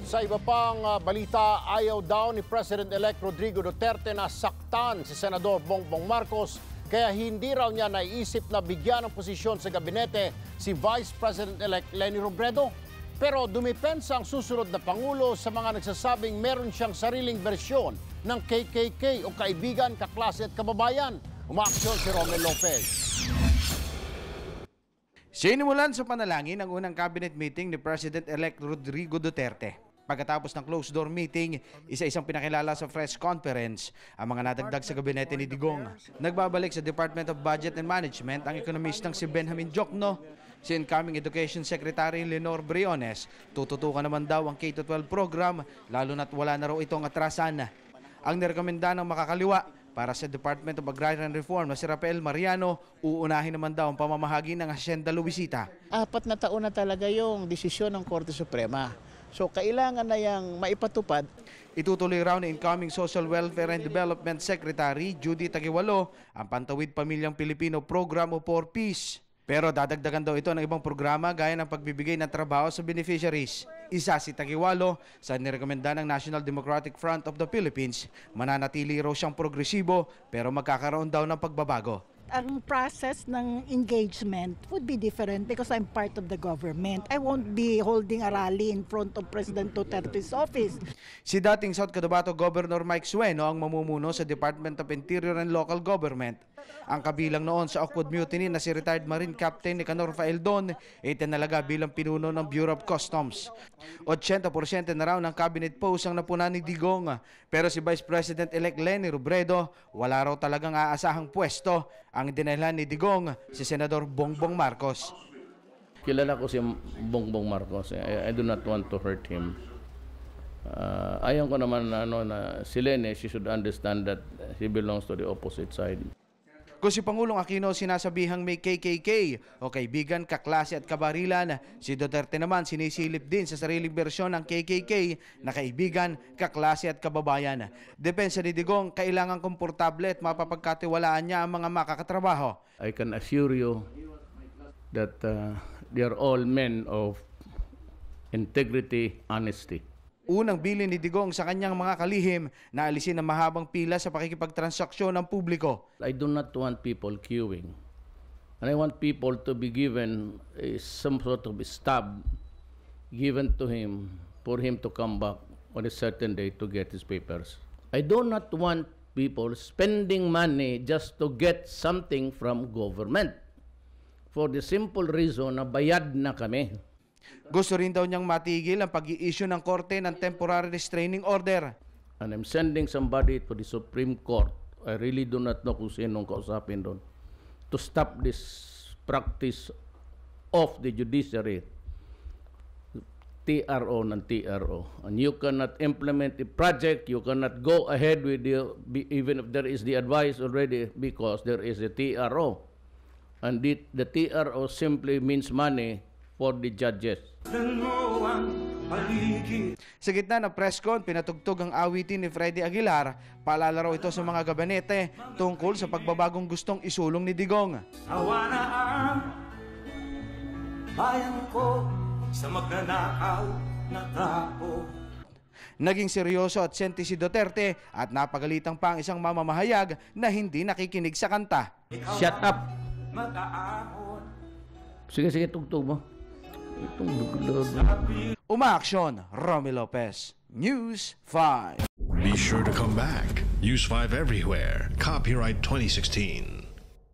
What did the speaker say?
Sa iba pang balita, ayaw daw ni President-elect Rodrigo Duterte na saktan si Senador Bongbong Marcos, kaya hindi raw niya naiisip na bigyan ng posisyon sa gabinete si Vice President-elect Leni Robredo. Pero dumipensa ang susunod na Pangulo sa mga nagsasabing meron siyang sariling bersyon ng KKK o kaibigan, kaklase at kababayan. Umaaksyon si Romel Lopez. Sinimulan sa panalangin ang unang cabinet meeting ni President-elect Rodrigo Duterte. Pagkatapos ng closed-door meeting, isa-isang pinakilala sa press conference ang mga nadagdag sa gabinete ni Digong. Nagbabalik sa Department of Budget and Management ang ekonomistang si Benjamin Diokno. Si incoming Education Secretary Lenore Briones, tututukan naman daw ang K-12 program, lalo na't wala na raw itong atrasan. Ang nirekomenda ng makakaliwa para sa Department of Agrarian Reform na si Rafael Mariano, uunahin naman daw ang pamamahagi ng Hacienda Luisita. 4 na taon na talaga yung desisyon ng Korte Suprema. So kailangan na yang maipatupad. Itutuloy raw ni incoming Social Welfare and Development Secretary Judy Tagiwalo ang Pantawid Pamilyang Pilipino Program o 4Ps. Pero dadagdagan daw ito ng ibang programa gaya ng pagbibigay ng trabaho sa beneficiaries. Isa si Tagiwalo sa nirekomenda ng National Democratic Front of the Philippines. Mananatili raw siyang progresibo pero magkakaroon daw ng pagbabago. Ang process ng engagement would be different because I'm part of the government. I won't be holding a rally in front of President Duterte's office. Si dating South Cotabato Governor Mike Sueno ang mamumuno sa Department of Interior and Local Government. Ang kabilang noon sa Awkward Mutiny na si retired Marine Captain Nicanor Faeldon ay tinalaga bilang pinuno ng Bureau of Customs. 80% na raw ng cabinet post ang napunan ni Digong. Pero si Vice President-elect Leni Robredo, wala raw talagang aasahang pwesto. Ang dinailan ni Digong, si Senador Bongbong Marcos. Kilala ko si Bongbong Marcos. I do not want to hurt him. Ayaw ko naman na si Leni, she should understand that he belongs to the opposite side. Kung si Pangulong Aquino sinasabihang may KKK o kaibigan, kaklase at kabarilan, si Duterte naman sinisilip din sa sariling bersyon ng KKK na kaibigan, kaklase at kababayan. Depensa ni Digong, kailangan komportable at mapapagkatiwalaan niya ang mga makakatrabaho. I can assure you that they are all men of integrity, honesty. Unang bilin ni Digong sa kanyang mga kalihim na alisin ang mahabang pila sa pakikipagtransaksyon ng publiko. I do not want people queuing. And I want people to be given some sort of stub given to him for him to come back on a certain day to get his papers. I do not want people spending money just to get something from government for the simple reason na bayad na kami. Gusto rin daw niyang matigil ang pag-i-issue ng korte ng temporary restraining order. And I'm sending somebody to the Supreme Court. I really do not know kung sinong kausapin doon. To stop this practice of the judiciary. TRO ng TRO. And you cannot implement a project, you cannot go ahead with even if there is the advice already because there is a TRO. And the TRO simply means money for the judges. Sa gitna ng press con, pinatugtog ang awitin ni Freddy Aguilar. Paalala raw ito sa mga gabinete tungkol sa pagbabagong gustong isulong ni Digong. Awa na ang bayan ko sa magnanakaw na tao. Naging seryoso at senti si Duterte at napagalitang pa ang isang mamamahayag na hindi nakikinig sa kanta. Shut up! Sige, tugtog mo. Umaaksyon, Romy Lopez, News 5. Be sure to come back. Use 5 everywhere. Copyright 2016.